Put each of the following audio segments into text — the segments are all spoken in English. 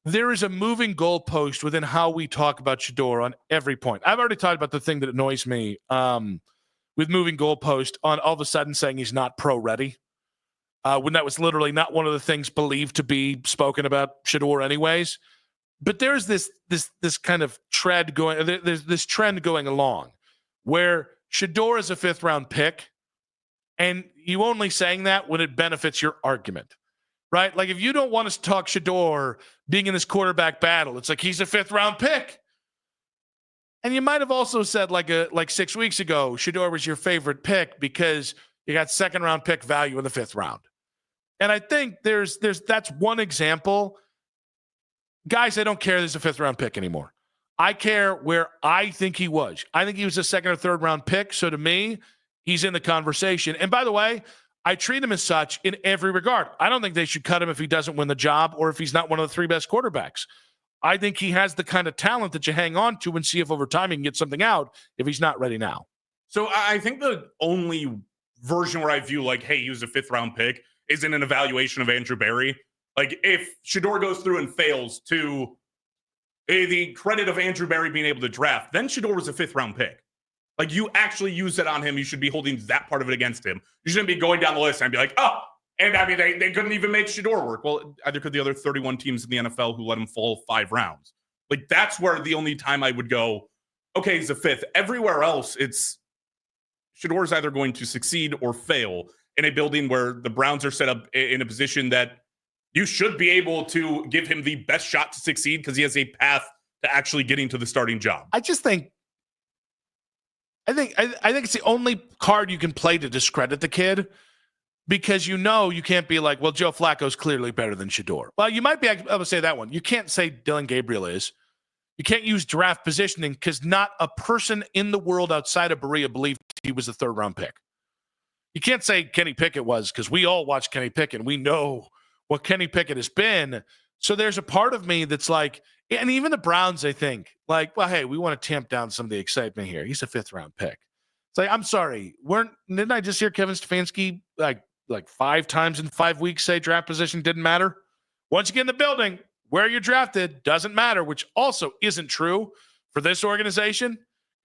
there is a moving goalpost within how we talk about Shedeur on every point. I've already talked about the thing that annoys me with moving goalpost on all of a sudden saying he's not pro ready. When that was literally not one of the things believed to be spoken about Shedeur anyways. But there's this kind of trend going. There's this trend going along where Shedeur is a 5th-round pick, and you only saying that when it benefits your argument, right? Like if you don't want us to talk Shedeur being in this quarterback battle, it's like he's a 5th-round pick. And you might have also said like 6 weeks ago, Shedeur was your favorite pick because you got 2nd-round pick value in the 5th round. And I think that's one example. Guys, I don't care there's a 5th-round pick anymore. I care where I think he was. I think he was a 2nd or 3rd-round pick. So to me, he's in the conversation. And by the way, I treat him as such in every regard. I don't think they should cut him if he doesn't win the job or if he's not one of the 3 best quarterbacks. I think he has the kind of talent that you hang on to and see if over time he can get something out if he's not ready now. So I think the only version where I view like, hey, he was a 5th-round pick isn't an evaluation of Andrew Berry. Like if Shedeur goes through and fails to the credit of Andrew Berry being able to draft, then Shedeur was a 5th-round pick. Like you actually use it on him. You should be holding that part of it against him. You shouldn't be going down the list and be like, oh, and I mean, they couldn't even make Shedeur work. Well, either could the other 31 teams in the NFL who let him fall 5 rounds. Like that's where the only time I would go, okay, he's a 5th. Everywhere else, it's Shedeur is either going to succeed or fail in a building where the Browns are set up in a position that you should be able to give him the best shot to succeed because he has a path to actually getting to the starting job. I think it's the only card you can play to discredit the kid because you can't be like, well, Joe Flacco's clearly better than Shedeur. Well, you might be able to say that one. You can't say Dylan Gabriel is. You can't use draft positioning because not a person in the world outside of Berea believed he was a 3rd-round pick. You can't say Kenny Pickett was because we all watch Kenny Pickett. We know what Kenny Pickett has been. So there's a part of me that's like, and even the Browns, I think, like, well, hey, we want to tamp down some of the excitement here. He's a 5th-round pick. It's like, I'm sorry. Didn't I just hear Kevin Stefanski like 5 times in 5 weeks say draft position didn't matter? Once you get in the building, where you're drafted doesn't matter, which also isn't true for this organization.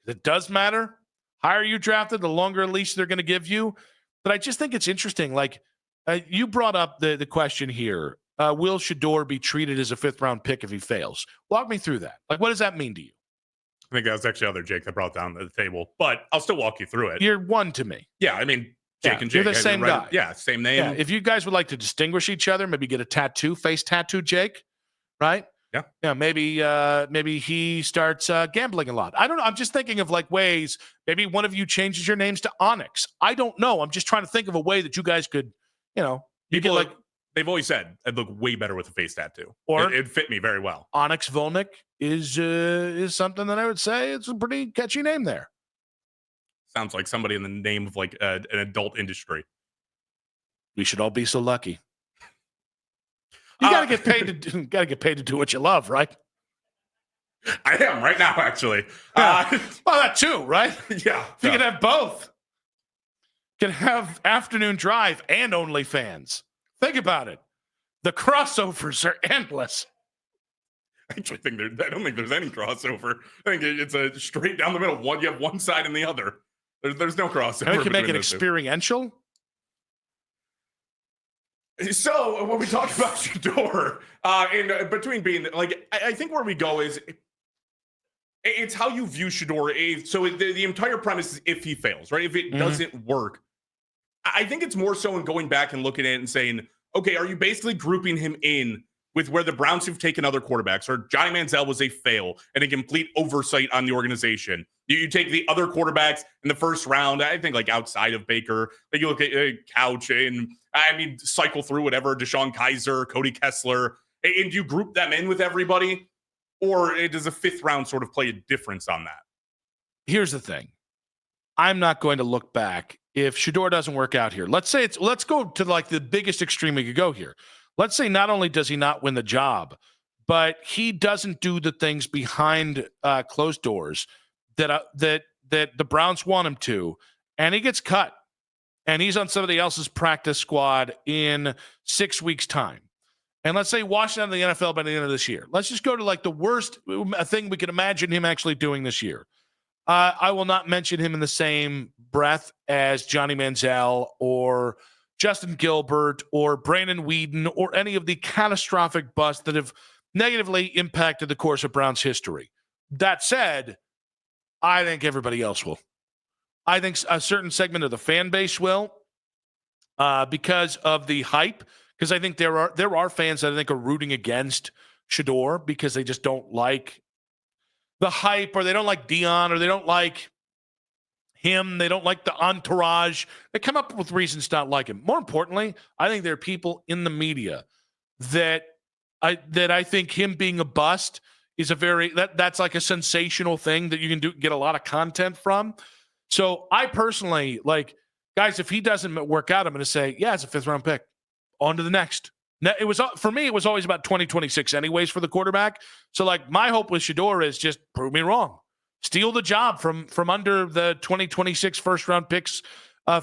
It does matter. Higher you drafted, the longer leash they're going to give you. But I just think it's interesting. Like you brought up the question here. Will Shedeur be treated as a 5th-round pick if he fails? Walk me through that. Like, what does that mean to you? I think that was actually other Jake that brought down the table, but I'll still walk you through it. You're one to me. Yeah, I mean, Jake and Jake. You're the same guy. Yeah, same name. Yeah, if you guys would like to distinguish each other, maybe get a tattoo, face tattoo, Jake, right? Yeah. Yeah, maybe he starts gambling a lot. I don't know. I'm just thinking of like ways, maybe one of you changes your names to Onyx. I don't know. I'm just trying to think of a way that you guys could, people like, they've always said I'd look way better with a face tattoo. Or it fit me very well. Onyx Volnick is something that I would say it's a pretty catchy name there. Sounds like somebody in the name of like an adult industry. We should all be so lucky. You gotta get paid to do what you love, right? I am right now, actually. Yeah. Well, that too, right? Yeah. You can have both. You can have Afternoon Drive and OnlyFans. Think about it. The crossovers are endless. I actually think I don't think there's any crossover. I think it's a straight down the middle. One, you have one side and the other. There's no crossover. We can make it experiential. So when we talk about Shedeur, and between being like, I think where we go is it's how you view Shedeur. So the entire premise is if he fails, right? If it doesn't work, I think it's more so in going back and looking at it and saying, okay, are you basically grouping him in with where the Browns have taken other quarterbacks, or Johnny Manziel was a fail and a complete oversight on the organization? You take the other quarterbacks in the 1st round, I think like outside of Baker, like you look at Couch and cycle through whatever, Deshaun Kaiser, Cody Kessler, and you group them in with everybody, or does a 5th round sort of play a difference on that? Here's the thing. I'm not going to look back if Shedeur doesn't work out here. Let's go to like the biggest extreme we could go here. Let's say not only does he not win the job, but he doesn't do the things behind closed doors that the Browns want him to, and he gets cut, and he's on somebody else's practice squad in 6 weeks' time. and let's say washed out of the NFL by the end of this year. Let's just go to like the worst thing we could imagine him actually doing this year. I will not mention him in the same breath as Johnny Manziel or Justin Gilbert or Brandon Whedon or any of the catastrophic busts that have negatively impacted the course of Browns history. That said, I think everybody else will. I think a certain segment of the fan base will because of the hype. Because I think there are fans that I think are rooting against Shedeur because they just don't like the hype, or they don't like Dion, or they don't like him. They don't like the entourage. They come up with reasons to not like him. More importantly, I think there are people in the media that I think him being a bust is that's like a sensational thing that you can get a lot of content from. So I personally, like, guys, if he doesn't work out, I'm going to say, yeah, it's a 5th-round pick. On to the next. Now, for me, it was always about 2026 anyways for the quarterback. So, like, my hope with Shedeur is just prove me wrong. Steal the job from under the 2026 first-round picks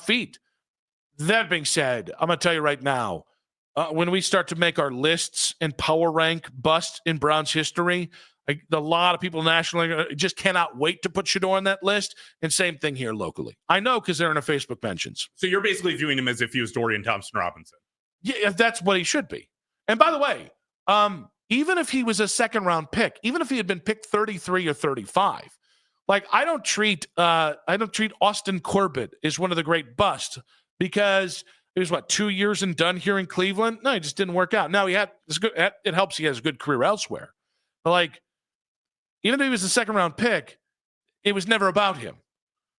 feet. That being said, I'm going to tell you right now, when we start to make our lists and power rank busts in Browns history, a lot of people nationally just cannot wait to put Shedeur on that list. And same thing here locally. I know because they're in our Facebook mentions. So you're basically viewing him as if he was Dorian Thompson-Robinson. Yeah, that's what he should be. And by the way, even if he was a second-round pick, even if he had been picked 33 or 35, like I don't treat Austin Corbett as one of the great busts because it was 2 years and done here in Cleveland. No, it just didn't work out. Now it helps he has a good career elsewhere, but like even if he was a second-round pick, it was never about him.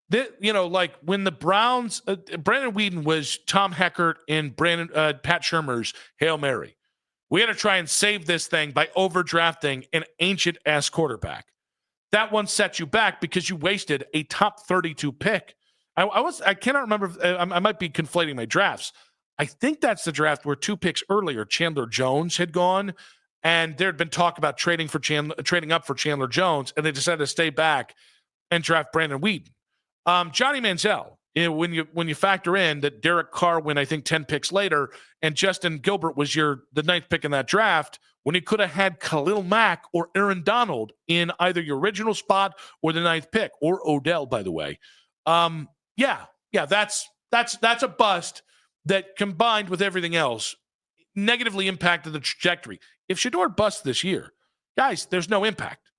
Like when the Browns, Brandon Whedon was Tom Heckert and Pat Shurmur's Hail Mary. We had to try and save this thing by overdrafting an ancient-ass quarterback. That one set you back because you wasted a top 32 pick. I cannot remember. I might be conflating my drafts. I think that's the draft where 2 picks earlier, Chandler Jones had gone, and there had been talk about trading up for Chandler Jones, and they decided to stay back and draft Brandon Whedon. Johnny Manziel, when you factor in that Derek Carr went, I think, 10 picks later, and Justin Gilbert was the 9th pick in that draft, when he could have had Khalil Mack or Aaron Donald in either your original spot or the 9th pick, or Odell, by the way. That's a bust that, combined with everything else, negatively impacted the trajectory. If Shedeur busts this year, guys, there's no impact.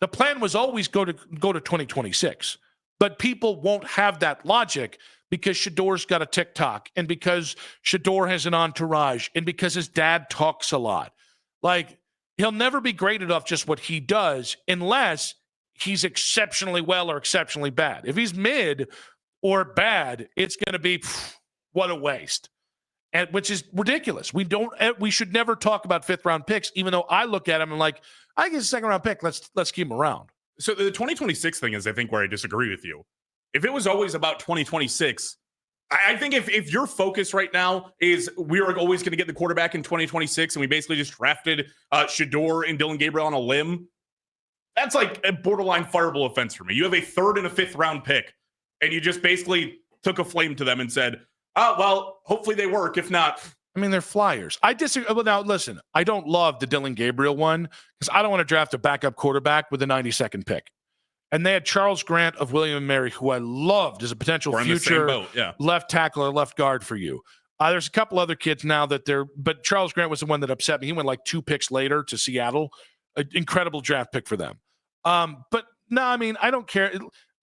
The plan was always go to 2026. But people won't have that logic because Shedeur's got a TikTok and because Shedeur has an entourage and because his dad talks a lot. Like, he'll never be great enough just what he does unless he's exceptionally well or exceptionally bad. If he's mid or bad, it's going to be, what a waste. And which is ridiculous. We should never talk about 5th-round picks, even though I look at him and like, I think he's a 2nd-round pick. Let's keep him around. So the 2026 thing is, I think, where I disagree with you. If it was always about 2026, I think if your focus right now is we are always going to get the quarterback in 2026 and we basically just drafted Shedeur and Dillon Gabriel on a limb, that's like a borderline fireable offense for me. You have a 3rd and a 5th-round pick, and you just basically took a flame to them and said, oh, well, hopefully they work. If not... I mean, they're flyers. I disagree. Well, now, listen, I don't love the Dillon Gabriel one because I don't want to draft a backup quarterback with a 92nd pick. And they had Charles Grant of William & Mary, who I loved as a potential future left tackle or left guard for you. There's a couple other kids now but Charles Grant was the one that upset me. He went like 2 picks later to Seattle. An incredible draft pick for them. But no, I mean, I don't care.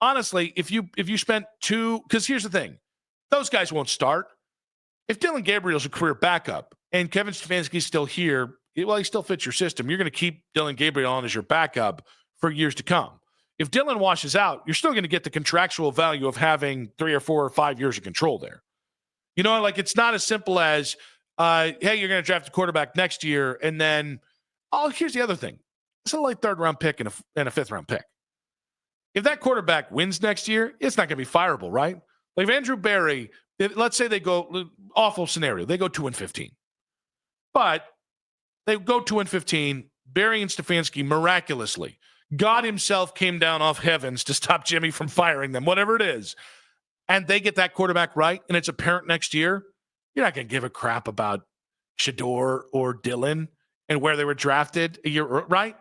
Honestly, if you spent 2, because here's the thing, those guys won't start. If Dillon Gabriel's a career backup and Kevin Stefanski's still here, well, he still fits your system. You're going to keep Dillon Gabriel on as your backup for years to come. If Dillon washes out, you're still going to get the contractual value of having 3 or 4 or 5 years of control there. You know, like it's not as simple as, hey, you're going to draft a quarterback next year, and then, here's the other thing. It's a late 3rd-round pick and a 5th-round pick. If that quarterback wins next year, it's not going to be fireable, right? Like if Andrew Berry, let's say they go, awful scenario, they go 2-15. But they go 2-15, Berry and Stefanski miraculously, God himself came down off heavens to stop Jimmy from firing them, whatever it is, and they get that quarterback right, and it's apparent next year, you're not going to give a crap about Shedeur or Dylan and where they were drafted a year, right?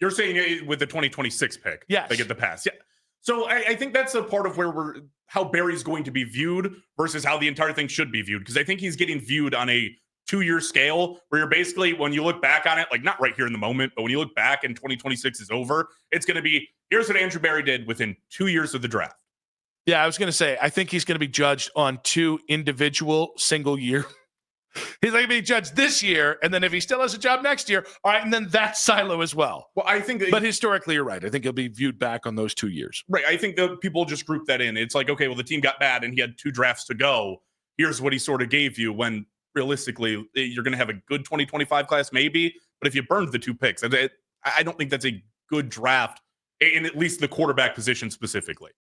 You're saying with the 2026 pick, yes, they get the pass. Yeah. So I think that's a part of where how Barry's going to be viewed versus how the entire thing should be viewed. Because I think he's getting viewed on a 2-year scale where you're basically, when you look back on it, like not right here in the moment, but when you look back and 2026 is over, it's going to be, here's what Andrew Barry did within 2 years of the draft. Yeah, I was going to say, I think he's going to be judged on 2 individual single year. He's going to be judged this year, and then if he still has a job next year, all right, and then that silo as well. Well, I think, but historically, you're right. I think he'll be viewed back on those 2 years. Right. I think that people just group that in. It's like, okay, well, the team got bad, and he had 2 drafts to go. Here's what he sort of gave you. When realistically, you're going to have a good 2025 class, maybe. But if you burned the 2 picks, I don't think that's a good draft in at least the quarterback position specifically.